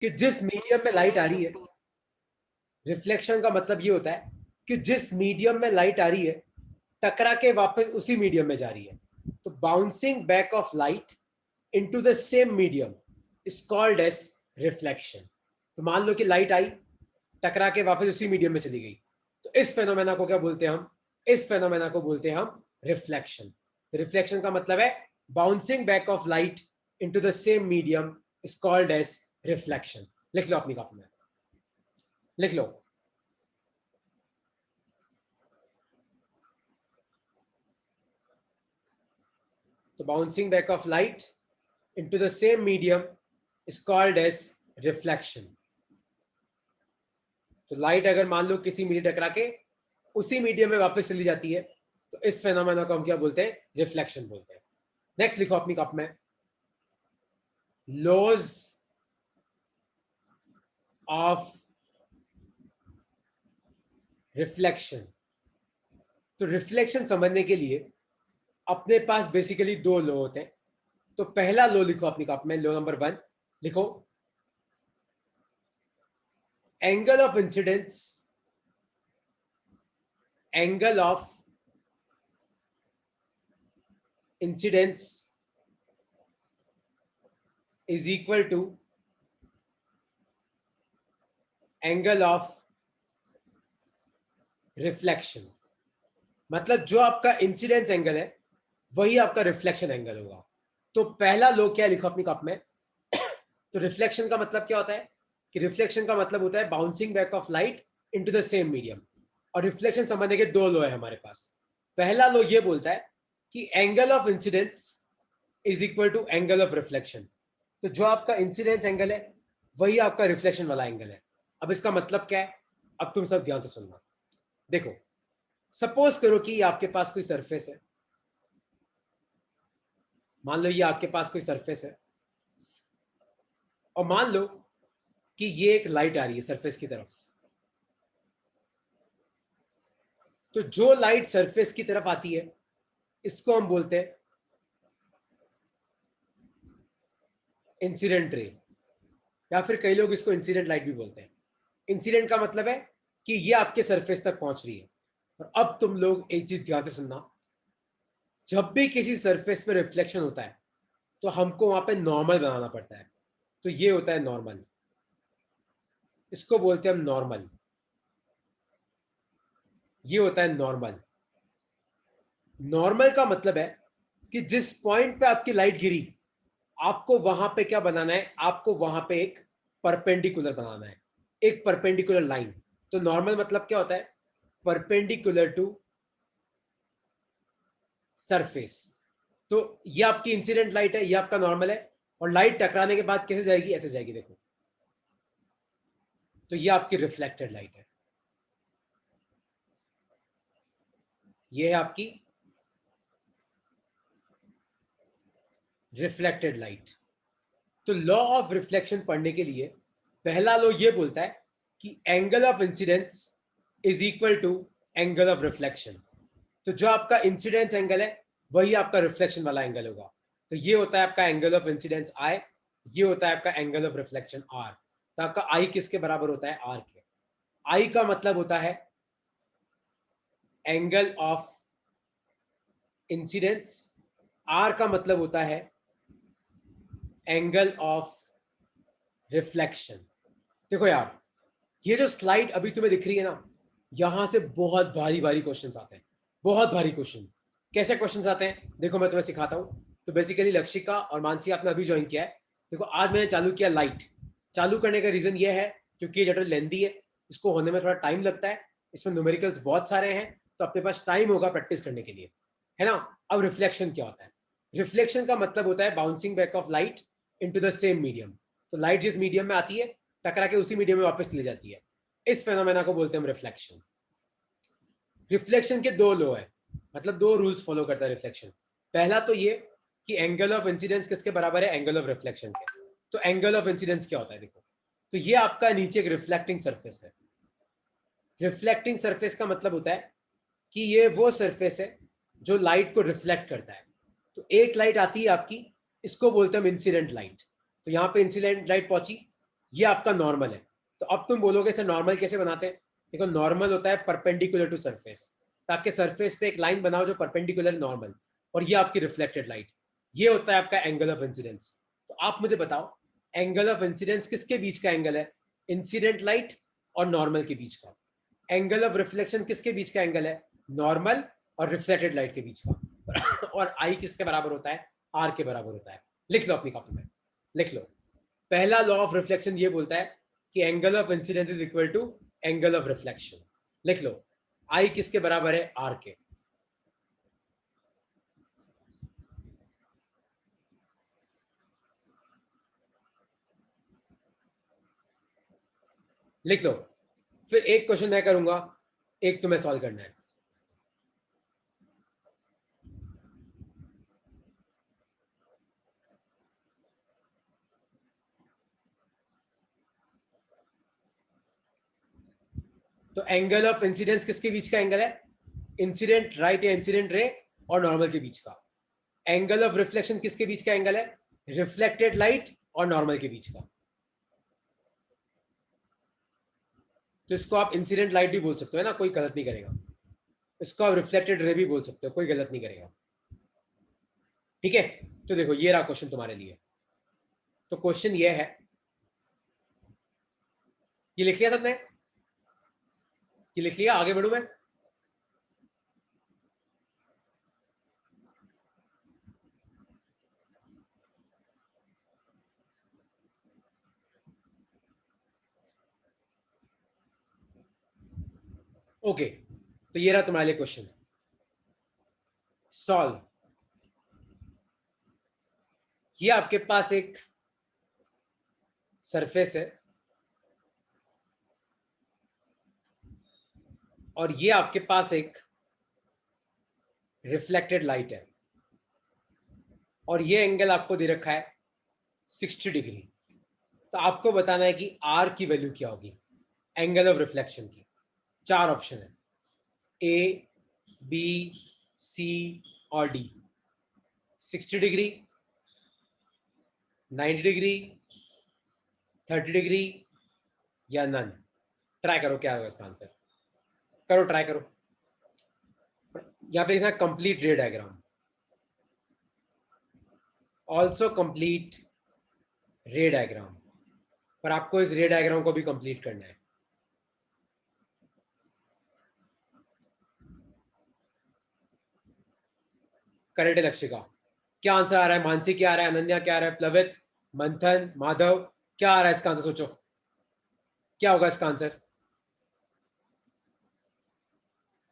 कि जिस मीडियम में लाइट आ रही है, रिफ्लेक्शन का मतलब ये होता है कि जिस मीडियम में लाइट आ रही है टकरा के वापस उसी मीडियम में जा रही है। तो bouncing back of light into the same medium is called as reflection. तो मान लो कि लाइट आई, टकरा के वापस उसी मीडियम में चली गई, तो इस फेनोमेना को क्या बोलते हैं हम? इस फेनोमेना को बोलते हैं हम रिफ्लेक्शन। तो रिफ्लेक्शन का मतलब है bouncing back of light into the same medium is called as reflection. लिख लो अपनी कॉपी में, लिख लो। तो bouncing back of light into the same medium is called as reflection। तो लाइट अगर मान लो किसी मीडियम टकरा के उसी मीडियम में वापस चली जाती है, तो इस फेनोमेना को हम क्या बोलते हैं? रिफ्लेक्शन बोलते हैं। नेक्स्ट लिखो अपनी कॉपी में, लॉज ऑफ रिफ्लेक्शन। तो रिफ्लेक्शन समझने के लिए अपने पास बेसिकली दो लॉ होते हैं। तो पहला लॉ लिखो अपनी कॉपी में, लॉ नंबर 1 लिखो, angle of incidence, angle of incidence is equal to angle of reflection. मतलब जो आपका इंसिडेंस एंगल है वही आपका रिफ्लेक्शन एंगल होगा। तो पहला लो क्या लिखो अपनी कॉपी में। तो रिफ्लेक्शन का मतलब क्या होता है कि रिफ्लेक्शन का मतलब होता है bouncing back of light into the same medium. और रिफ्लेक्शन समझने के दो लो है हमारे पास। पहला लो ये बोलता है कि angle of incidence is equal to angle of reflection. तो जो आपका इंसिडेंस एंगल है वही आपका रिफ्लेक्शन वाला एंगल है। अब इसका मतलब क्या है, अब तुम सब ध्यान से सुनना। देखो, सपोज करो कि आपके पास कोई सरफेस है, मान लो ये आपके पास कोई सरफेस है, और मान लो कि ये एक लाइट आ रही है सरफेस की तरफ। तो जो लाइट सरफेस की तरफ आती है इसको हम बोलते हैं इंसिडेंट रे, या फिर कई लोग इसको इंसिडेंट लाइट भी बोलते हैं। इंसिडेंट का मतलब है कि ये आपके सरफेस तक पहुंच रही है। और अब तुम लोग एक चीज ध्यान से सुनना, जब भी किसी सरफेस में रिफ्लेक्शन होता है तो हमको वहां पे नॉर्मल बनाना पड़ता है। तो ये होता है नॉर्मल, इसको बोलते हैं हम नॉर्मल। ये होता है नॉर्मल। नॉर्मल का मतलब है कि जिस पॉइंट पे आपकी लाइट गिरी, आपको वहां पे क्या बनाना है? आपको वहां पे एक परपेंडिकुलर बनाना है, एक परपेंडिकुलर लाइन। तो नॉर्मल मतलब क्या होता है? Perpendicular to surface. तो ये आपकी इंसिडेंट लाइट है, ये आपका नॉर्मल है। और लाइट टकराने के बाद कैसे जाएगी? ऐसे जाएगी, देखो। तो ये आपकी रिफ्लेक्टेड लाइट है, ये है आपकी रिफ्लेक्टेड लाइट। तो लॉ ऑफ रिफ्लेक्शन पढ़ने के लिए पहला लॉ ये बोलता है कि angle of incidence is equal to angle of reflection. तो जो आपका इंसिडेंस एंगल है वही आपका रिफ्लेक्शन वाला एंगल होगा। तो ये होता है आपका एंगल ऑफ इंसिडेंस आई, ये होता है आपका एंगल ऑफ रिफ्लेक्शन आर। तो आपका आई किसके बराबर होता है? आर के। आई का मतलब होता है एंगल ऑफ इंसिडेंस, आर का मतलब होता है एंगल ऑफ रिफ्लेक्शन। देखो यार, ये जो स्लाइड अभी तुम्हें दिख रही है ना, यहां से बहुत भारी भारी क्वेश्चंस आते हैं, बहुत भारी क्वेश्चन। कैसे क्वेश्चंस आते हैं देखो, मैं तुम्हें सिखाता हूं। तो बेसिकली लक्षिका और मानसी आपने अभी ज्वाइन किया है। देखो, आज मैंने चालू किया लाइट। चालू करने का रीजन ये है क्योंकि ये चैप्टर लेंदी है, इसको होने में थोड़ा टाइम लगता है, इसमें न्यूमेरिकल्स बहुत सारे हैं, तो अपने पास टाइम होगा प्रैक्टिस करने के लिए, है ना। अब रिफ्लेक्शन क्या होता है? रिफ्लेक्शन का मतलब होता है bouncing back of light into the same medium. तो लाइट जिस मीडियम में आती है टकरा के उसी मीडियम में वापस ले जाती है। इस फेनोमेना को बोलते हैं हम रिफ्लेक्शन। रिफ्लेक्शन के दो लॉ है, मतलब दो रूल्स फॉलो करता है रिफ्लेक्शन। पहला तो ये कि एंगल ऑफ इंसिडेंस किसके बराबर है? एंगल ऑफ रिफ्लेक्शन के। तो एंगल ऑफ इंसिडेंस क्या होता है देखो, तो ये आपका नीचे एक रिफ्लेक्टिंग सरफेस है। रिफ्लेक्टिंग सरफेस का मतलब होता है कि ये वो सरफेस है जो लाइट को रिफ्लेक्ट करता है। तो एक लाइट आती है आपकी, इसको बोलते हैं हम इंसिडेंट लाइट। तो यहाँ पे इंसिडेंट लाइट पहुंची, ये आपका नॉर्मल है। तो अब तुम बोलोगे सर नॉर्मल कैसे बनाते हैं? देखो नॉर्मल होता है परपेंडिकुलर टू सरफेस। तो आपके सरफेस पे एक लाइन बनाओ जो परपेंडिकुलर नॉर्मल, और ये आपकी रिफ्लेक्टेड लाइट। ये होता है आपका एंगल ऑफ इंसिडेंस। तो आप मुझे बताओ एंगल ऑफ इंसिडेंस किसके बीच का एंगल है? इंसिडेंट लाइट और नॉर्मल के बीच का। एंगल ऑफ रिफ्लेक्शन किसके बीच का एंगल है? नॉर्मल और रिफ्लेक्टेड लाइट के बीच का। और आई किसके बराबर होता है? आर के बराबर होता है। लिख लो अपनी कॉपी में, लिख लो। पहला लॉ ऑफ रिफ्लेक्शन ये बोलता है कि angle of incidence is equal to angle of reflection. लिख लो, आई किसके बराबर है? आर के। लिख लो। फिर एक क्वेश्चन मैं करूंगा, एक तुम्हें सॉल्व करना है। तो एंगल ऑफ इंसिडेंस किसके बीच का एंगल है? इंसिडेंट राइट या इंसिडेंट रे और नॉर्मल के बीच का। एंगल ऑफ रिफ्लेक्शन किसके बीच का एंगल है? रिफ्लेक्टेड लाइट और नॉर्मल के बीच का। तो इसको आप इंसिडेंट लाइट भी बोल सकते हो ना, कोई गलत नहीं करेगा। इसको आप रिफ्लेक्टेड रे भी बोल सकते हो, कोई गलत नहीं करेगा। ठीक है, तो देखो ये रहा क्वेश्चन तुम्हारे लिए। तो क्वेश्चन ये है, ये लिख लिया सबने? ये लिख लिया? आगे बढ़ू मैं? ओके, तो ये रहा तुम्हारे लिए क्वेश्चन। सॉल्व। ये आपके पास एक सरफेस है और ये आपके पास एक रिफ्लेक्टेड लाइट है, और ये एंगल आपको दे रखा है 60 डिग्री। तो आपको बताना है कि आर की वैल्यू क्या होगी एंगल ऑफ रिफ्लेक्शन की। चार ऑप्शन है, ए, बी, सी और डी। 60 डिग्री, 90 डिग्री, 30 डिग्री या नन। ट्राई करो क्या होगा इसका आंसर। करो, ट्राई करो। यहाँ पे लिखना कंप्लीट रे डायग्राम, ऑल्सो कंप्लीट रे डायग्राम। पर आपको इस रे डायग्राम को भी कंप्लीट करना है। करेक्ट है लक्ष्य का। क्या आंसर आ रहा है? मानसी क्या आ रहा है? अनन्या क्या आ रहा है? प्लवित, मंथन, माधव, क्या आ रहा है इसका आंसर? सोचो क्या होगा इसका आंसर।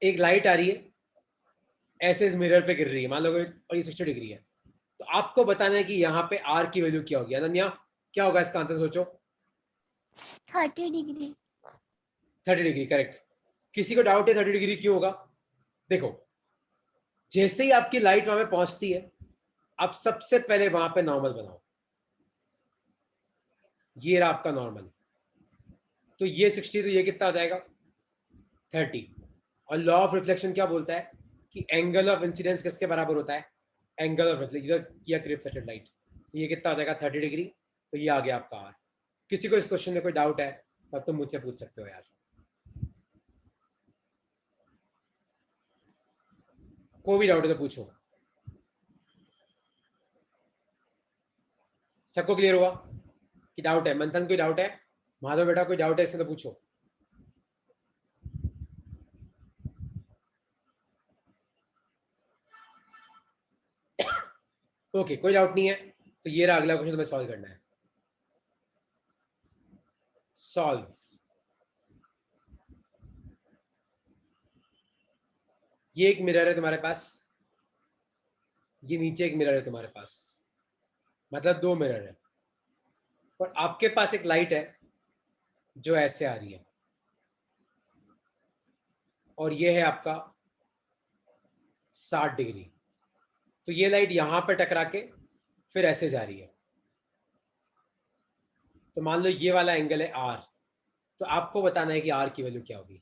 एक लाइट आ रही है, ऐसे इस मिरर पे गिर रही है मान लो, और ये 60 डिग्री है। तो आपको बताना है कि यहाँ पे आर की वैल्यू क्या होगी। अनन्या क्या होगा इसका आंसर? सोचो। 30 डिग्री। 30 degree, correct. किसी को डाउट है 30 डिग्री क्यों होगा? देखो, जैसे ही आपकी लाइट वहां पे पहुंचती है, आप सबसे पहले वहां पे नॉर्मल बनाओ। ये रहा आपका नॉर्मल। तो ये 60, तो ये कितना आ जाएगा? 30। और लॉ ऑफ रिफ्लेक्शन क्या बोलता है कि एंगल ऑफ इंसिडेंस किसके बराबर होता है? Angle of reflected light. ये कितना आ जाएगा? 30 डिग्री। तो ये आ गया आपका आर। किसी को इस क्वेश्चन में कोई डाउट है तब तुम मुझसे पूछ सकते हो यार। कोई भी डाउट है तो पूछो। सबको क्लियर हुआ कि डाउट है? मंथन कोई डाउट है? माधव बेटा कोई डाउट है इससे तो पूछो। ओके, कोई डाउट नहीं है। तो ये रहा अगला क्वेश्चन तुम्हें सॉल्व करना है। सॉल्व। ये एक मिरर है तुम्हारे पास, ये नीचे एक मिरर है तुम्हारे पास, मतलब दो मिरर है। और आपके पास एक लाइट है जो ऐसे आ रही है, और ये है आपका 60 डिग्री। तो ये लाइट यहां पर टकरा के फिर ऐसे जा रही है। तो मान लो ये वाला एंगल है आर। तो आपको बताना है कि आर की वैल्यू क्या होगी।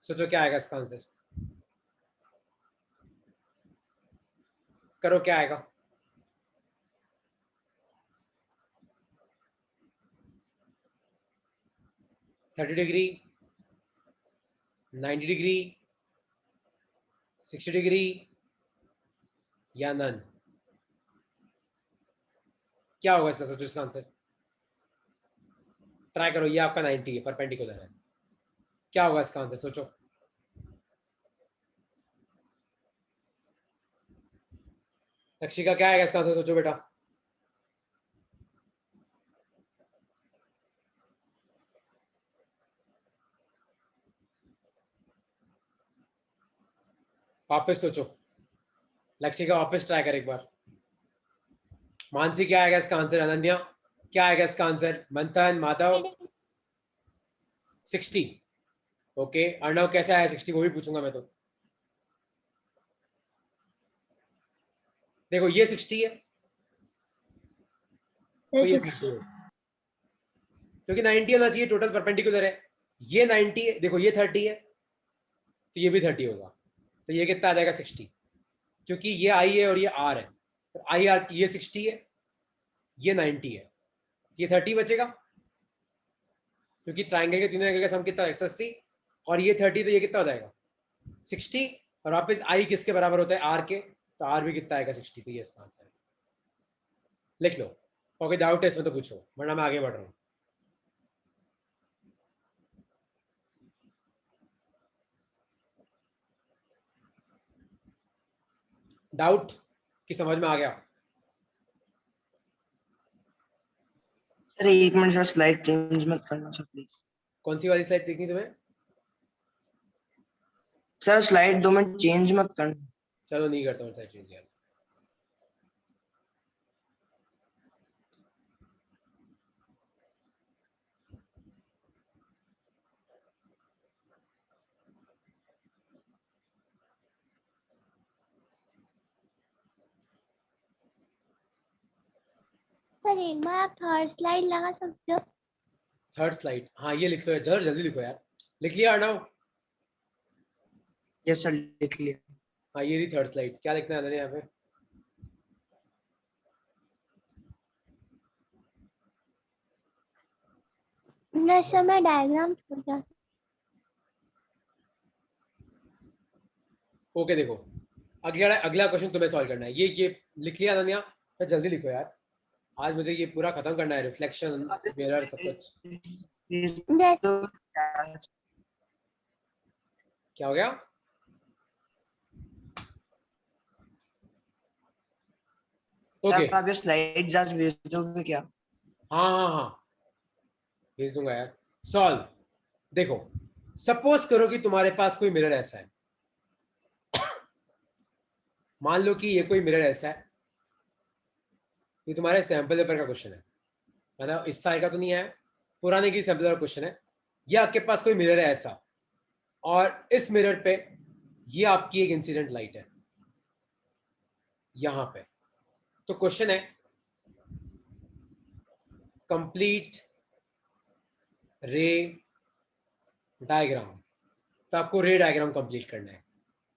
सोचो क्या आएगा इसका आंसर। करो, क्या आएगा? 30 डिग्री, 90 डिग्री, 60 डिग्री या नन? क्या होगा इसका? सोचो इसका आंसर, ट्राई करो। ये आपका 90 है, परपेंडिकुलर है। क्या होगा इसका आंसर? सोचो। लक्षिका क्या आएगा इसका आंसर? सोचो बेटा। वापस सोचो। लक्षिका वापस ट्राई कर एक बार। मानसी क्या आएगा इसका आंसर? अनन्या क्या आएगा इसका आंसर? मंथन, माधव? 60। ओके, अर्णव कैसा है 60? वो भी पूछूंगा मैं तो। देखो ये 60 है तो ये 60 है, क्योंकि 90 होना चाहिए, टोटल परपेंडिकुलर है। ये 90 है, देखो ये 30 है तो ये भी 30 होगा, तो ये कितना आ जाएगा? 60, क्योंकि ये आई है और ये आर है, तो आई आर, ये 60 है, ये 90 है, ये 30 बचेगा, क्योंकि ट्राइंगल के तीनों एंगल का सम कितना है? 180, और ये 30, तो ये कितना हो जाएगा? 60। और वापस आई किसके बराबर होता है? आर के, तो आर भी कितना आएगा? 60। तो ये इसका आंसर है। लिख लो, ओके। डाउट है इसमें तो पूछो, वरना मैं आगे बढ़ रहा हूँ। डाउट कि समझ में आ गया? अरे एक मिनट सर, स्लाइड चेंज मत करना सर प्लीज। कौन सी वाली स्लाइड देखनी तुम्हें? सर स्लाइड 2 मिनट चेंज मत करना। चलो नहीं करता हूँ स्लाइड चेंज यार। सर एक बार आप थर्ड स्लाइड लगा सकते हो? थर्ड स्लाइड, हाँ ये लिख लो यार, जल्दी लिखो यार। लिख लिया अर्णव? यस सर लिख लिया। हाँ ये रही थर्ड स्लाइड। क्या लिखना है यहाँ पे? नहीं सर, मैं डायग्राम छोड़ जाता। ओके देखो, अगला अगला क्वेश्चन तुम्हें सॉल्व करना है। ये लिख लिया अनन्या? तो जल्दी लिखो यार, आज मुझे ये पूरा खत्म करना है, रिफ्लेक्शन, मिरर, सब कुछ। क्या हो गया? ओके, आप ये स्लाइड्स आज भेज दोगे क्या? हाँ हाँ हाँ भेज दूंगा यार। सॉल्व। देखो, सपोज करो कि तुम्हारे पास कोई मिरर ऐसा है। मान लो कि ये कोई मिरर ऐसा है, ये तुम्हारे सैंपल पेपर का क्वेश्चन है, मतलब इस साल का तो नहीं है, पुराने की सैंपल पेपर क्वेश्चन है। ये आपके पास कोई मिरर है ऐसा, और इस मिरर पे ये आपकी एक इंसिडेंट लाइट है यहां पे। तो क्वेश्चन है कंप्लीट रे डायग्राम। तो आपको रे डायग्राम कंप्लीट करना है।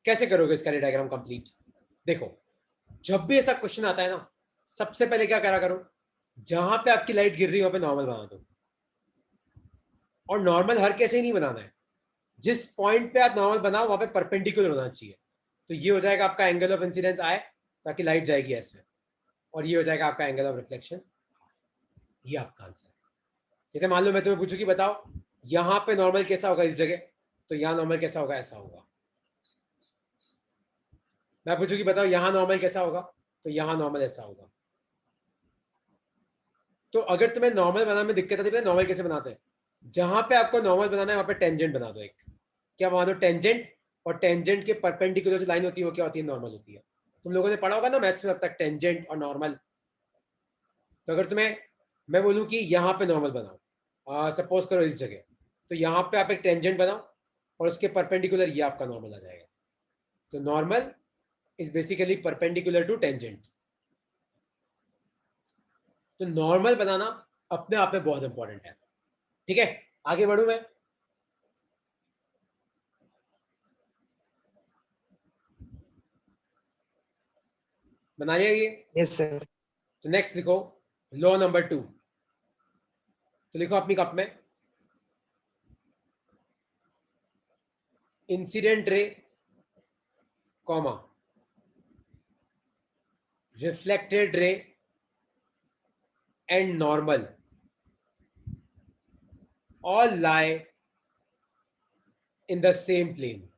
कैसे करोगे इसका रे डायग्राम कंप्लीट? देखो, जब भी ऐसा क्वेश्चन आता है ना, सबसे पहले क्या करा करो, जहां पे आपकी लाइट गिर रही है वहां पे नॉर्मल बना दो। और नॉर्मल हर कैसे ही नहीं बनाना है, जिस पॉइंट पे आप नॉर्मल बनाओ वहां पे परपेंडिकुलर होना चाहिए। तो ये हो जाएगा आपका एंगल ऑफ इंसिडेंस आए, ताकि लाइट जाएगी ऐसे, और ये हो जाएगा आपका एंगल ऑफ रिफ्लेक्शन। ये आपका आंसर है। जैसे मान लो मैं तुम्हें पूछूं कि बताओ यहां पे नॉर्मल कैसा होगा इस जगह, तो यहां नॉर्मल कैसा होगा? ऐसा होगा। मैं पूछूं कि बताओ यहां नॉर्मल कैसा होगा, तो यहां नॉर्मल ऐसा होगा। तो अगर तुम्हें नॉर्मल बनाने में दिक्कत आती है, नॉर्मल कैसे बनाते हैं? जहां पे आपको नॉर्मल बनाना है वहां पे टेंजेंट बना दो एक। क्या बना दो? टेंजेंट। और टेंजेंट के परपेंडिकुलर जो लाइन होती है वो क्या होती है? नॉर्मल होती है। तुम लोगों ने पढ़ा होगा ना मैथ्स में अब तक, टेंजेंट और नॉर्मल। तो अगर तुम्हें मैं बोलूं कि यहाँ पे नॉर्मल बनाओ, सपोज करो इस जगह, तो यहाँ पे आप एक टेंजेंट बनाओ और उसके परपेंडिकुलर ये आपका नॉर्मल आ जाएगा। तो normal is basically perpendicular to tangent. तो नॉर्मल बनाना अपने आप में बहुत इंपॉर्टेंट है। ठीक है, आगे बढ़ू मैं? बना लिया ये? Yes sir. तो नेक्स्ट लिखो लॉ नंबर 2। तो लिखो अपनी कप में, incident ray comma reflected ray and normal all lie in the same plane.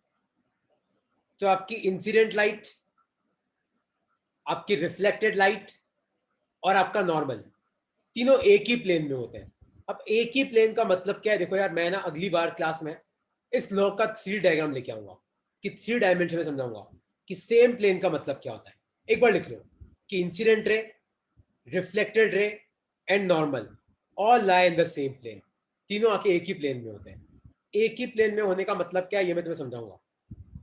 तो आपकी इंसिडेंट लाइट, आपकी रिफ्लेक्टेड लाइट और आपका नॉर्मल तीनों एक ही प्लेन में होते हैं। अब एक ही प्लेन का मतलब क्या है? देखो यार, मैं ना अगली बार क्लास में इस लॉ का 3 डायग्राम लेके आऊंगा कि 3 डायमेंशन में समझाऊंगा कि सेम प्लेन का मतलब क्या होता है। एक बार लिख लो कि incident ray, reflected ray and normal all lie in the same plane. तीनों आके एक ही प्लेन में होते हैं। एक ही प्लेन में होने का मतलब क्या है ये मैं तुम्हें समझाऊंगा,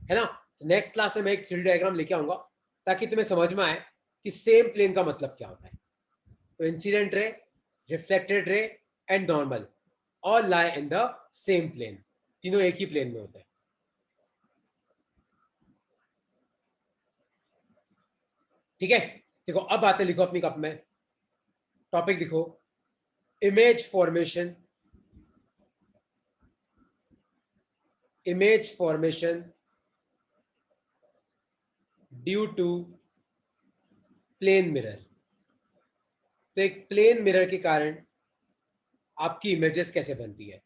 है ना। नेक्स्ट क्लास में मैं एक 3 डायग्राम लेके आऊंगा ताकि तुम्हें समझ में आए कि सेम प्लेन का मतलब क्या होता है। तो incident ray, reflected ray and normal all lie in the same plane. तीनों एक ही प्लेन में होते हैं। ठीक है, देखो अब बातें लिखो अपनी कप में। टॉपिक लिखो, image formation, image formation due to plane mirror. तो एक प्लेन मिरर के कारण आपकी इमेजेस कैसे बनती है?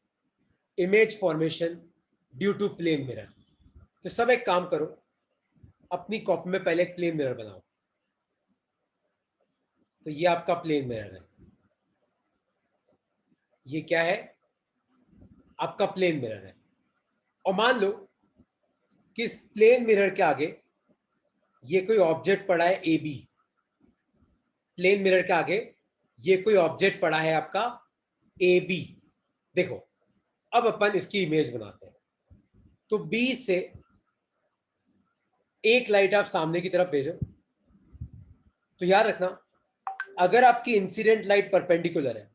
Image formation due to plane mirror. तो सब एक काम करो, अपनी कॉपी में पहले एक प्लेन मिरर बनाओ। तो ये आपका प्लेन मिरर है। ये क्या है? आपका प्लेन मिरर है। और मान लो कि इस प्लेन मिरर के आगे ये कोई ऑब्जेक्ट पड़ा है ए बी। प्लेन मिरर के आगे ये कोई ऑब्जेक्ट पड़ा है आपका ए बी। देखो अब अपन इसकी इमेज बनाते हैं। तो बी से एक लाइट आप सामने की तरफ भेजो। तो याद रखना, अगर आपकी इंसिडेंट लाइट परपेंडिकुलर है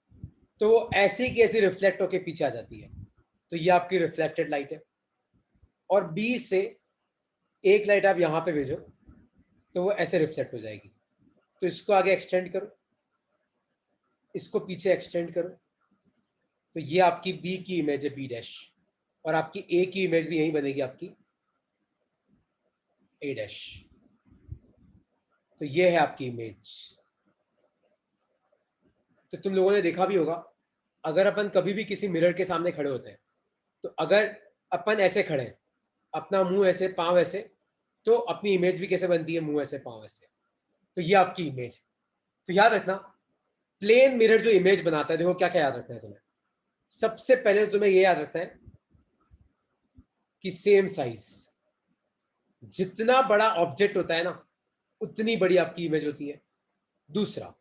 तो वो ऐसी की ऐसी रिफ्लेक्ट होकर पीछे आ जाती है। तो ये आपकी रिफ्लेक्टेड लाइट है। और बी से एक लाइट आप यहां पे भेजो तो वो ऐसे रिफ्लेक्ट हो जाएगी। तो इसको आगे एक्सटेंड करो, इसको पीछे एक्सटेंड करो। तो ये आपकी बी की इमेज है, बी डैश। और आपकी ए की इमेज भी यही बनेगी, आपकी ए डैश। तो ये है आपकी इमेज। तो तुम लोगों ने देखा भी होगा, अगर अपन कभी भी किसी मिरर के सामने खड़े होते हैं तो अगर अपन ऐसे खड़े हैं, अपना मुंह ऐसे, पांव ऐसे, तो अपनी इमेज भी कैसे बनती है? मुंह ऐसे, पांव ऐसे। तो ये आपकी इमेज। तो याद रखना, प्लेन मिरर जो इमेज बनाता है, देखो क्या क्या याद रखना है तुम्हें। सबसे पहले तुम्हें ये याद रखना है कि सेम साइज। जितना बड़ा ऑब्जेक्ट होता है ना, उतनी बड़ी आपकी इमेज होती है। दूसरा,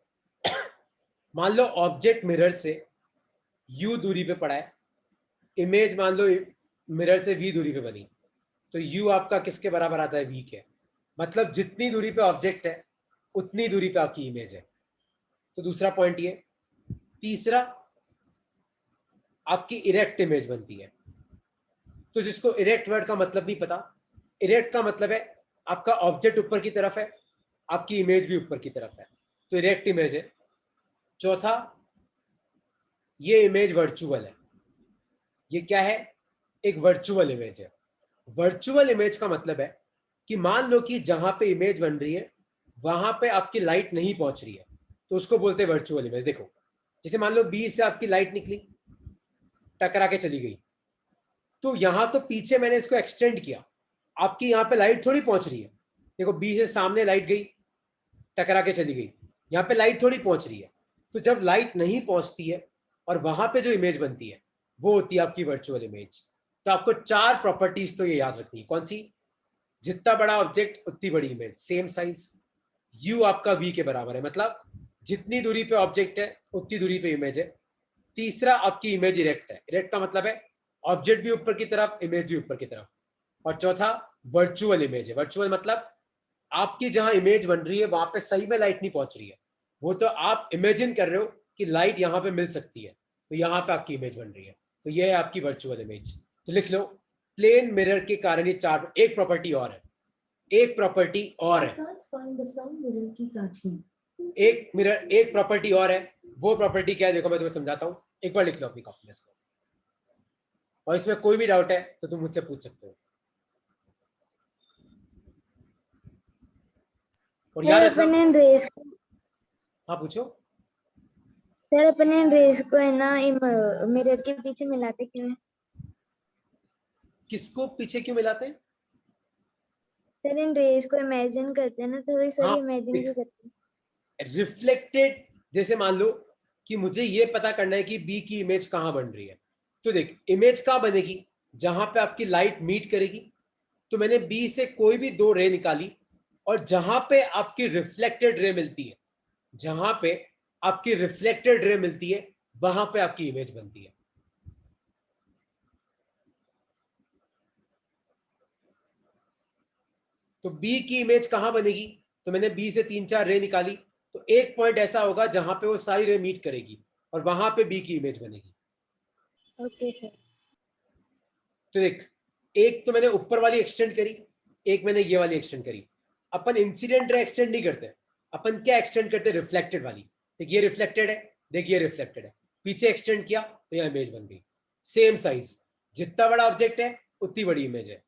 मान लो ऑब्जेक्ट मिरर से u दूरी पे पड़ा है, इमेज मान लो मिरर से v दूरी पे बनी, तो u आपका किसके बराबर आता है? v के। मतलब जितनी दूरी पे ऑब्जेक्ट है उतनी दूरी पे आपकी इमेज है। तो दूसरा पॉइंट ये। तीसरा, आपकी इरेक्ट इमेज बनती है। तो जिसको इरेक्ट वर्ड का मतलब नहीं पता, इरेक्ट का मतलब है आपका ऑब्जेक्ट ऊपर की तरफ है, आपकी इमेज भी ऊपर की तरफ है, तो इरेक्ट इमेज है। चौथा, ये इमेज वर्चुअल है। ये क्या है? एक वर्चुअल इमेज है। वर्चुअल इमेज का मतलब है कि मान लो कि जहां पे इमेज बन रही है वहां पे आपकी लाइट नहीं पहुंच रही है, तो उसको बोलते हैं वर्चुअल इमेज। देखो जैसे मान लो बी से आपकी लाइट निकली, टकरा के चली गई, तो यहां तो पीछे मैंने इसको एक्सटेंड किया, आपकी यहाँ पे लाइट थोड़ी पहुंच रही है। देखो बी से सामने लाइट गई, टकरा के चली गई, यहाँ पे लाइट थोड़ी पहुंच रही है। तो जब लाइट नहीं पहुंचती है और वहां पे जो इमेज बनती है वो होती है आपकी वर्चुअल इमेज। तो आपको 4 प्रॉपर्टीज तो ये याद रखनी है। कौन सी? जितना बड़ा ऑब्जेक्ट उतनी बड़ी इमेज, सेम साइज, यू आपका वी के बराबर है, मतलब जितनी दूरी पे ऑब्जेक्ट है उतनी दूरी पे इमेज है। तीसरा, आपकी इमेज इरेक्ट है। इरेक्ट का मतलब है ऑब्जेक्ट भी ऊपर की तरफ, इमेज भी ऊपर की तरफ। और चौथा, वर्चुअल इमेज है। वर्चुअल मतलब आपकी जहां इमेज बन रही है वहां पे सही में लाइट नहीं पहुंच रही है, वो तो आप इमेजिन कर रहे हो कि लाइट यहां पे मिल सकती है, तो यहां पे आपकी इमेज बन रही है। तो ये है आपकी वर्चुअल इमेज। तो लिख लो, प्लेन मिरर के कारण ये 4। एक प्रॉपर्टी और है, एक प्रॉपर्टी और है, एक मिरर, एक प्रॉपर्टी और है। वो प्रॉपर्टी क्या है देखो मैं तुम्हें समझाता हूं, एक बार लिख लो अपनी कॉपी में इसको। और इसमें कोई भी डाउट है तो तुम मुझसे पूछ सकते हो। और याद सर रखना, अपन इन रेस को हाँ पूछो। सर अपन इन रेस को है ना मिरर के पीछे मिलाते क्यों हैं? किसको पीछे क्यों मिलाते हैं? सर इन रेस को इमेजिन करते हैं ना, तो वही सर हाँ, इमेजिन क्यों करते हैं? रिफ्लेक्टेड, जैसे मान लो कि मुझे ये पता करना है कि बी की इमेज कहां बन रही है, तो देख इमेज कहां बनेगी, जहां पे आपकी लाइट मीट करेगी। तो मैंने बी से कोई भी दो रे निकाली, और जहां पे आपकी रिफ्लेक्टेड रे मिलती है, जहां पे आपकी रिफ्लेक्टेड रे मिलती है, वहां पे आपकी इमेज बनती है। तो बी की इमेज कहां बनेगी, तो मैंने बी से 3-4 रे निकाली, तो एक पॉइंट ऐसा होगा जहां पे वो सारी रे मीट करेगी, और वहां पे बी की इमेज बनेगी। Okay sir. तो देख, एक तो मैंने ऊपर वाली एक्सटेंड करी, एक मैंने ये वाली एक्सटेंड करी। अपन इंसिडेंट रे एक्सटेंड नहीं करते, अपन क्या एक्सटेंड करते, रिफ्लेक्टेड वाली। देख ये रिफ्लेक्टेड है, देख ये रिफ्लेक्टेड है, पीछे एक्सटेंड किया तो यह इमेज बन गई। सेम साइज, जितना बड़ा ऑब्जेक्ट है उतनी बड़ी इमेज है।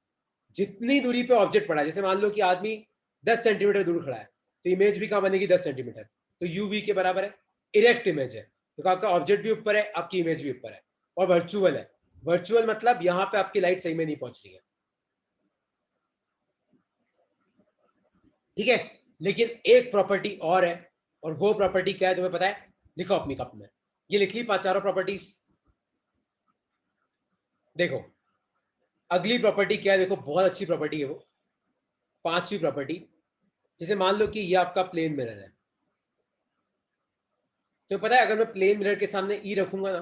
जितनी दूरी पे ऑब्जेक्ट पड़ा है, जैसे मान लो कि आदमी 10 सेंटीमीटर दूर खड़ा है, तो इमेज भी कहां बनेगी, 10 सेंटीमीटर, तो यू वी के बराबर है। इरेक्ट इमेज है, तो आपका ऑब्जेक्ट भी ऊपर है, आपकी इमेज भी ऊपर है। और वर्चुअल है, वर्चुअल मतलब यहां पे आपकी लाइट सही में नहीं पहुंच रही है, ठीक है। लेकिन एक प्रॉपर्टी और है, और वो प्रॉपर्टी क्या है तुम्हें पता है? लिखो अपनी कप में, ये लिख ली 5 प्रॉपर्टीज। देखो अगली प्रॉपर्टी क्या है, देखो बहुत अच्छी प्रॉपर्टी है वो, 5वीं प्रॉपर्टी। जैसे मान लो कि ये आपका प्लेन मिरर है, तो पता है अगर मैं प्लेन मिरर के सामने ई रखूंगा ना,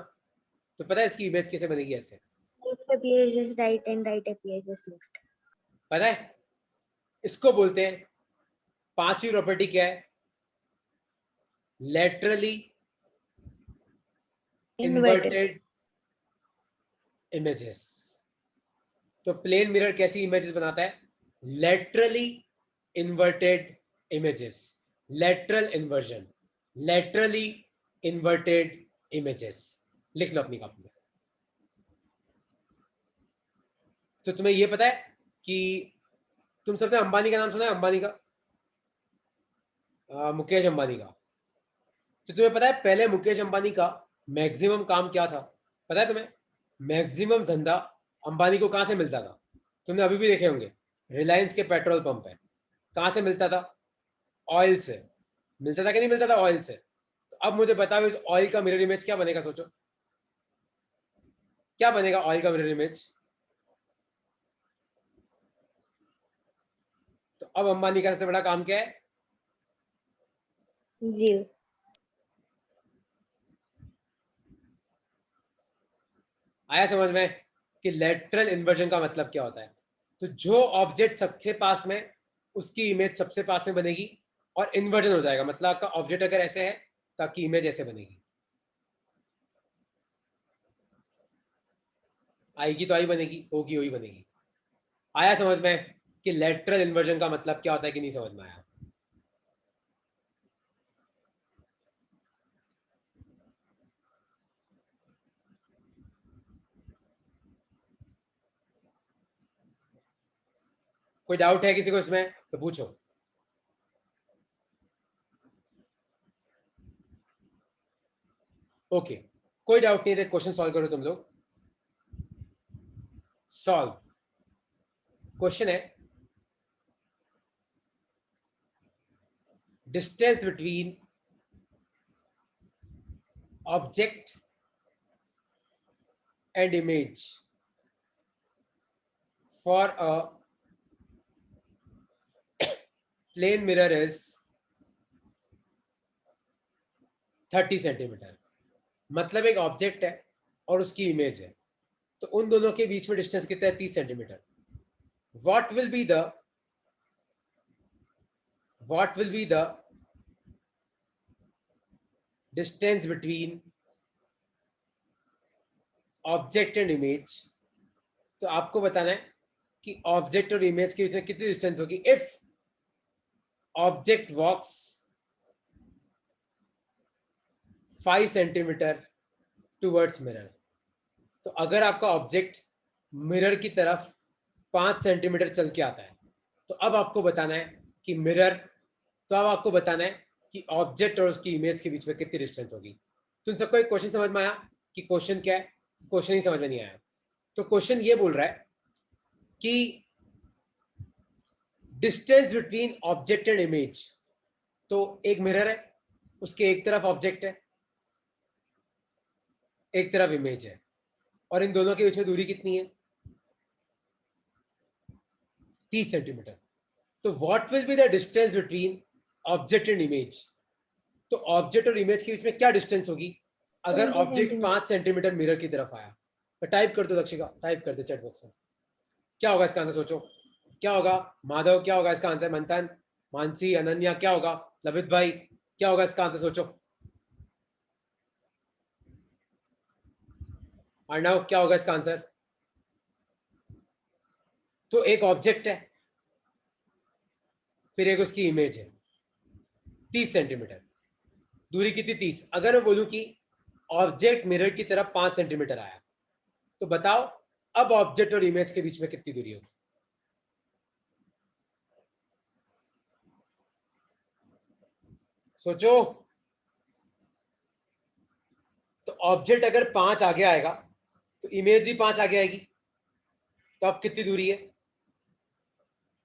तो पता है इसकी इमेज कैसे बनेगी, ऐसे। Left appears as right and right appears as left. पता है, इसको बोलते हैं, 5वीं प्रॉपर्टी क्या है, लेटरली Inverted. Inverted images. तो प्लेन मिरर कैसी इमेजेस बनाता है, laterally inverted images, lateral inversion, laterally inverted images. लिख लो अपनी कॉपी में। तो तुम्हें यह पता है कि तुम सबने अंबानी का नाम सुना है, अंबानी का, मुकेश अंबानी का। तो तुम्हें पता है पहले मुकेश अंबानी का मैक्सिमम काम क्या था, पता है तुम्हें? मैक्सिमम धंधा अंबानी को कहां से मिलता था? तुमने अभी भी देखे होंगे, रिलायंस के पेट्रोल पंप है, कहां से मिलता था? ऑयल से। मिलता था कि नहीं मिलता था? ऑयल से। तो अब मुझे बताओ इस ऑयल का मिरर इमेज क्या बनेगा, सोचो क्या बनेगा ऑयल का मिरर इमेज। तो अब अंबानी का सबसे बड़ा काम क्या है? Zero. आया समझ में कि लेटरल इन्वर्जन का मतलब क्या होता है? तो जो ऑब्जेक्ट सबसे पास में, उसकी इमेज सबसे पास में बनेगी, और इन्वर्जन हो जाएगा, मतलब आपका ऑब्जेक्ट अगर ऐसे है तो आपकी इमेज ऐसे बनेगी। आएगी तो आई बनेगी, होगी वही बनेगी। आया समझ में कि लेटरल इन्वर्जन का मतलब क्या होता है कि नहीं समझ में आया? कोई डाउट है किसी को इसमें तो पूछो। ओके, कोई डाउट नहीं है, क्वेश्चन सॉल्व करो तुम लोग। सॉल्व क्वेश्चन है, distance between object and image for a plane mirror is 30 centimetre. मतलब एक ऑब्जेक्ट है और उसकी इमेज है, तो उन दोनों के बीच में डिस्टेंस कितना है? 30 centimetre. what will be the distance between object and image? तो आपको बताना है कि ऑब्जेक्ट और इमेज के बीच में कितनी डिस्टेंस होगी। If object walks 5 centimetre towards mirror, तो अगर आपका ऑब्जेक्ट मिरर की तरफ 5 सेंटीमीटर चल के आता है, तो अब आपको बताना है कि मिरर, तो अब आपको बताना है कि ऑब्जेक्ट और उसकी इमेज के बीच में कितनी डिस्टेंस होगी। तो इन सबको एक क्वेश्चन समझ में आया कि क्वेश्चन क्या है? क्वेश्चन ही समझ में नहीं आया। तो क्वेश्चन ये बोल रहा है कि distance between object and image. तो एक मिरर है, उसके एक तरफ ऑब्जेक्ट है, एक तरफ इमेज है, और इन दोनों के बीच में दूरी कितनी है? 30 सेंटीमीटर। तो what will be the distance between object and image? तो ऑब्जेक्ट और इमेज के बीच में क्या डिस्टेंस होगी अगर 20 ऑब्जेक्ट 5 सेंटीमीटर मिरर की तरफ आया? तो टाइप कर दो लक्षिका, टाइप कर दो चैट बॉक्स में। क्या होगा इसका आंसर? सोचो क्या होगा। माधव क्या होगा इसका आंसर? मंथन, मानसी, अनन्या क्या होगा? लबित भाई क्या होगा इसका आंसर? सोचो। अर्णव क्या होगा इसका आंसर? तो एक ऑब्जेक्ट है, फिर एक उसकी इमेज है, 30 सेंटीमीटर। दूरी कितनी? 30। अगर मैं बोलूं कि ऑब्जेक्ट मिरर की तरफ 5 सेंटीमीटर आया, तो बताओ अब ऑब्जेक्ट और इमेज के बीच में कितनी दूरी होगी? सोचो। तो ऑब्जेक्ट अगर 5 आगे आएगा तो इमेज भी 5 आगे आएगी। तो अब कितनी दूरी है?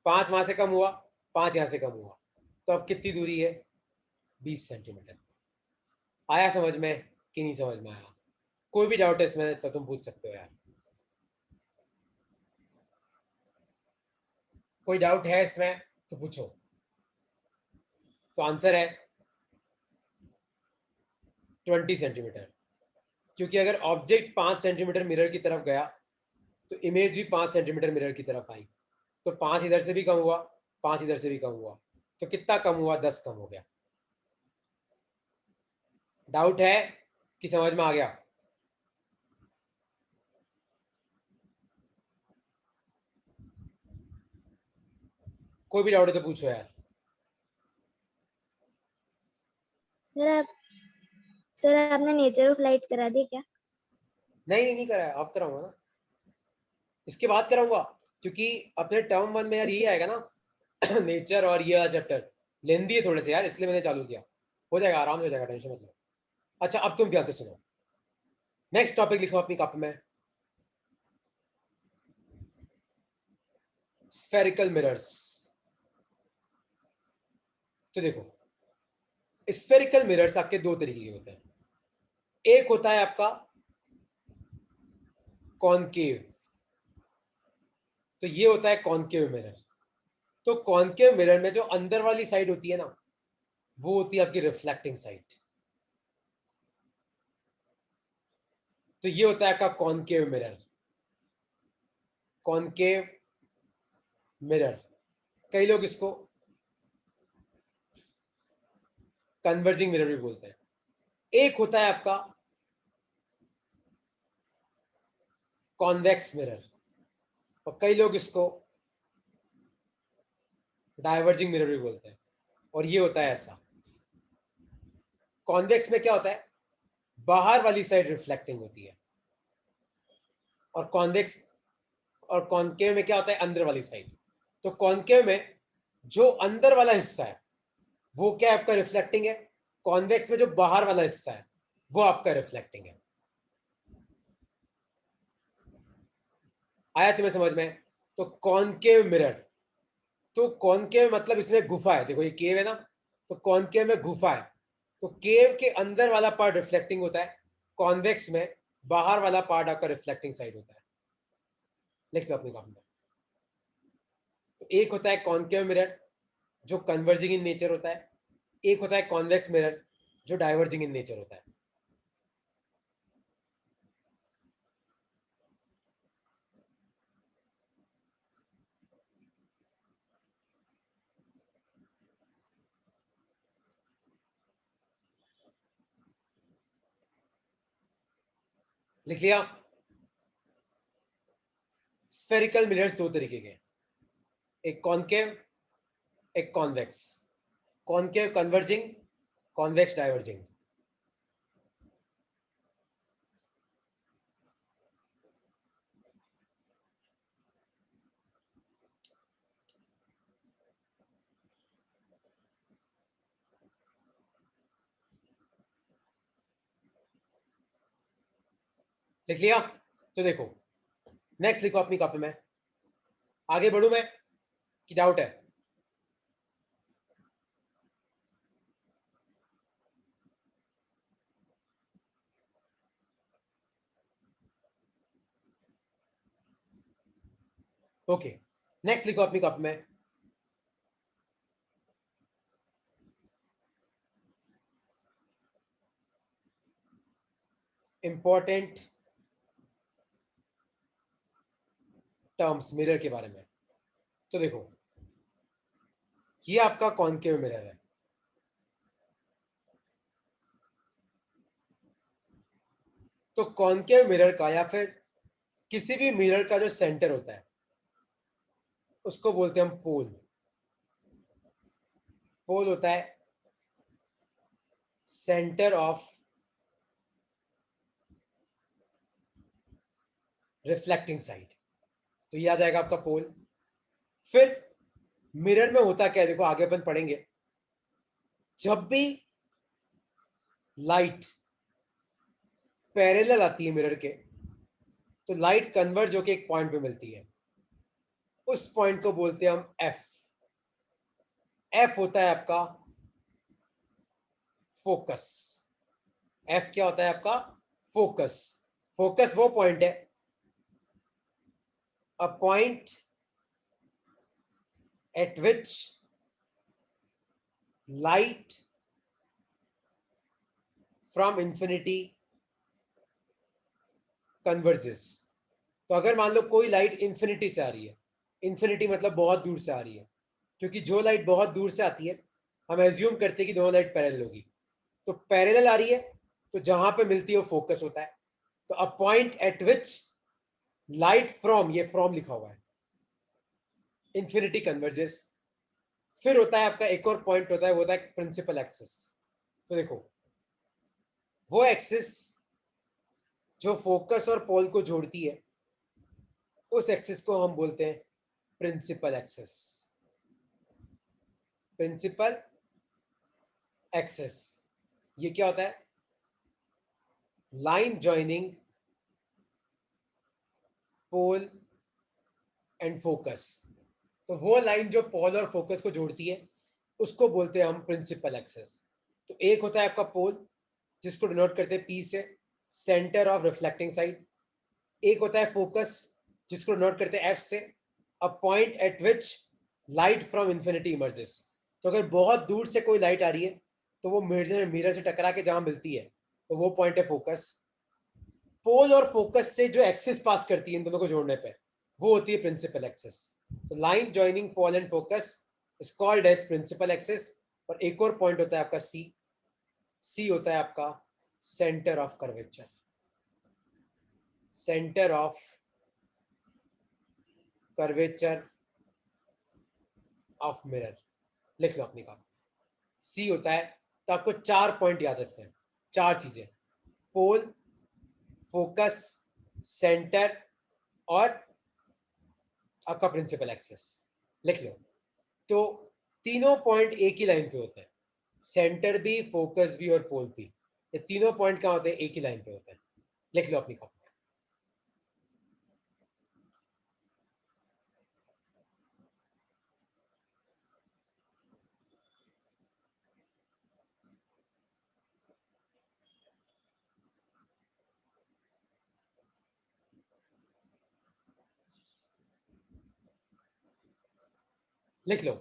5 वहां से कम हुआ, 5 यहां से कम हुआ, तो अब कितनी दूरी है? 20 सेंटीमीटर। आया समझ में कि नहीं समझ में आया? कोई भी डाउट है इसमें तो तुम पूछ सकते हो यार। कोई डाउट है इसमें तो पूछो। तो आंसर है 20 सेंटीमीटर, क्योंकि अगर ऑब्जेक्ट 5 सेंटीमीटर मिरर की तरफ गया तो इमेज भी 5 सेंटीमीटर मिरर की तरफ आई। तो 5 इधर से भी कम हुआ, 5 इधर से भी कम हुआ, तो कितना कम हुआ? 10 कम हो गया। डाउट है कि समझ में आ गया? कोई भी डाउट है तो पूछो यार। सर आपने नेचर ऑफ लाइट करा दी क्या? नहीं नहीं कराया, आप कराऊंगा ना, इसके बाद कराऊंगा, क्योंकि अपने टर्म 1 में यार ये आएगा ना नेचर, और ये चैप्टर लेंदी है थोड़े से यार, इसलिए मैंने चालू किया। हो जाएगा, आराम से हो जाएगा, टेंशन मत लो। अच्छा अब तुम ध्यान से सुनो, नेक्स्ट टॉपिक लिखो अपनी कॉपी में, स्फेरिकल मिरर्स। तो देखो, स्फेरिकल मिरर्स आपके दो तरीके के होते हैं। एक होता है आपका कॉनकेव, तो ये होता है कॉनकेव मिरर। तो कॉनकेव मिरर में जो अंदर वाली साइड होती है ना, वो होती है आपकी रिफ्लेक्टिंग साइड। तो ये होता है आपका कॉनकेव मिरर। कॉनकेव मिरर, कई लोग इसको कन्वर्जिंग मिरर भी बोलते हैं। एक होता है आपका कॉन्वेक्स मिरर, और कई लोग इसको डाइवर्जिंग मिरर भी बोलते हैं। और ये होता है ऐसा, कॉन्वेक्स में क्या होता है, बाहर वाली साइड रिफ्लेक्टिंग होती है, और कॉन्वेक्स और कॉनकेव में क्या होता है, अंदर वाली साइड। तो कॉनकेव में जो अंदर वाला हिस्सा है वो क्या है, आपका रिफ्लेक्टिंग है। कॉन्वेक्स में जो बाहर वाला हिस्सा है वो आपका रिफ्लेक्टिंग है। आया तुम्हें समझ में? तो कॉनकेव मिरर, तो कॉनकेव मतलब इसमें गुफा है, देखो ये केव है ना, तो कॉनकेव में गुफा है। तो केव के अंदर वाला पार्ट रिफ्लेक्टिंग होता है, कॉन्वेक्स में बाहर वाला पार्ट आपका रिफ्लेक्टिंग साइड होता है। लिख लो अपनी कॉपी में। तो एक होता है कॉनकेव मिरर जो कन्वर्जिंग इन नेचर होता है, एक होता है कॉन्वेक्स मिरर जो डाइवर्जिंग इन नेचर होता है। लिख लिया? स्फेरिकल मिरर्स दो तरीके के, एक कॉनकेव एक convex. Concave converging, convex diverging. लिख लिया? तो देखो नेक्स्ट लिखो अपनी कॉपी में। आगे बढ़ू मैं कि डाउट है? ओके, नेक्स्ट लिखो अपनी कॉपी में। इंपॉर्टेंट टर्म्स मिरर के बारे में। तो देखो ये आपका कॉन्केव मिरर है, तो कॉन्केव मिरर का या फिर किसी भी मिरर का जो सेंटर होता है उसको बोलते हैं हम पोल। पोल होता है सेंटर ऑफ रिफ्लेक्टिंग साइड, तो ये आ जाएगा आपका पोल। फिर मिरर में होता क्या है, देखो आगे अपन पढ़ेंगे। जब भी लाइट पैरेलल आती है मिरर के, तो लाइट कन्वर्ज होकर एक पॉइंट पे मिलती है, उस पॉइंट को बोलते हैं हम एफ। एफ होता है आपका फोकस। एफ क्या होता है आपका? फोकस। फोकस वो पॉइंट है, a point at which light from infinity converges। तो अगर मान लो कोई लाइट इंफिनिटी से आ रही है, इंफिनिटी मतलब बहुत दूर से आ रही है, क्योंकि जो लाइट बहुत दूर से आती है हम एज्यूम करते हैं कि दोनों लाइट पैरेलल होगी, तो पैरेलल आ रही है तो जहां पे मिलती है वो फोकस होता है। तो a point eight which light from, ये फ्रॉम लिखा हुआ है, इंफिनिटी कन्वर्जेस। फिर होता है आपका एक और पॉइंट होता है, वो होता है प्रिंसिपल एक्सिस। तो देखो वो एक्सिस जो फोकस और पोल को जोड़ती है, उस एक्सिस को हम बोलते हैं प्रिंसिपल एक्सिस। प्रिंसिपल एक्सिस ये क्या होता है? Line joining pole and focus. तो वो लाइन जो पोल और फोकस को जोड़ती है उसको बोलते हैं हम प्रिंसिपल एक्सिस। तो एक होता है आपका पोल जिसको डिनोट करते हैं पी से, सेंटर ऑफ रिफ्लेक्टिंग साइड। एक होता है फोकस जिसको डिनोट करते हैं एफ से, a point eight which light from infinity emerges. तो अगर बहुत दूर से कोई लाइट आ रही है तो वो मिरर से टकरा के जहां मिलती है तो वो पॉइंट है फोकस। पोल और फोकस से जो एक्सिस पास करती है इन दोनों को जोड़ने पे, वो होती है प्रिंसिपल एक्सिस। तो line joining pole and focus is called as principal axis. और एक और पॉइंट होता है आपका सी। सी होता है आपका centre of curvature. Centre of curvature of mirror लिख लो अपनी कॉपी। सी होता है, तो आपको 4 पॉइंट याद रखते हैं, 4 चीजें, पोल, फोकस, सेंटर और आपका प्रिंसिपल एक्सिस। लिख लो। तो तीनों पॉइंट एक ही लाइन पे होते हैं, सेंटर भी, फोकस भी और पोल भी। ये तीनों पॉइंट कहाँ होते हैं? एक ही लाइन पे होते हैं। लिख लो अपनी कॉपी में। लिख लो।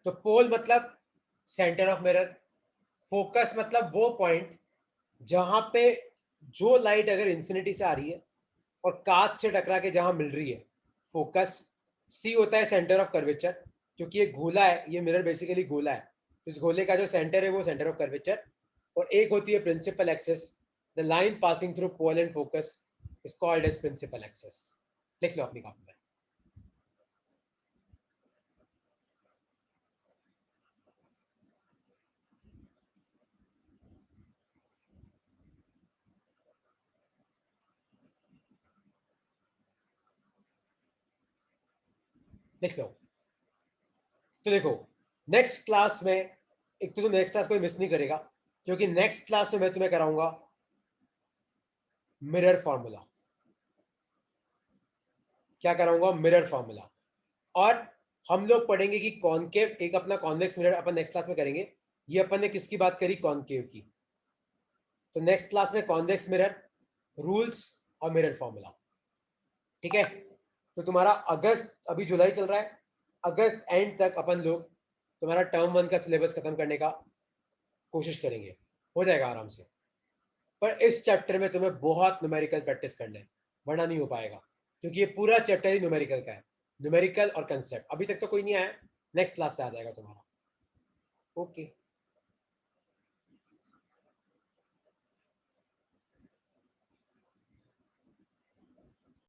तो पोल मतलब सेंटर ऑफ मिरर, फोकस मतलब वो पॉइंट जहां पे जो लाइट अगर इंफिनिटी से आ रही है और कांच से टकरा के जहां मिल रही है, फोकस। सी होता है सेंटर ऑफ कर्वेचर, क्योंकि ये गोला है, ये मिरर बेसिकली गोला है, तो इस गोले का जो सेंटर है वो सेंटर ऑफ कर्वेचर। और एक होती है principal axis, the line passing through pole and focus is called as principal axis. लिख लो अपनी कॉपी में। लिख लो। तो देखो नेक्स्ट क्लास में, एक तो तुम नेक्स्ट क्लास कोई मिस नहीं करेगा, क्योंकि नेक्स्ट क्लास में मैं तुम्हें कराऊंगा मिरर फॉर्मूला, क्या कराऊंगा, मिरर फॉर्मूला। और हम लोग पढ़ेंगे कि कॉनकेव, एक अपना कॉन्वेक्स मिरर अपन नेक्स्ट क्लास में करेंगे। ये अपन ने किसकी बात करी, कॉनकेव की। तो नेक्स्ट क्लास में कॉन्वेक्स मिरर, रूल्स और मिरर फॉर्मूला, ठीक है। तो तुम्हारा अगस्त, अभी जुलाई चल रहा है, अगस्त एंड तक अपन लोग तुम्हारा टर्म 1 का सिलेबस खत्म करने का कोशिश करेंगे, हो जाएगा आराम से। पर इस चैप्टर में तुम्हें बहुत न्यूमेरिकल प्रैक्टिस करना है, वरना नहीं हो पाएगा, क्योंकि ये पूरा चैप्टर ही न्यूमेरिकल का है, न्यूमेरिकल और कंसेप्ट। अभी तक तो कोई नहीं आया, नेक्स्ट क्लास से आ जाएगा तुम्हारा। ओके।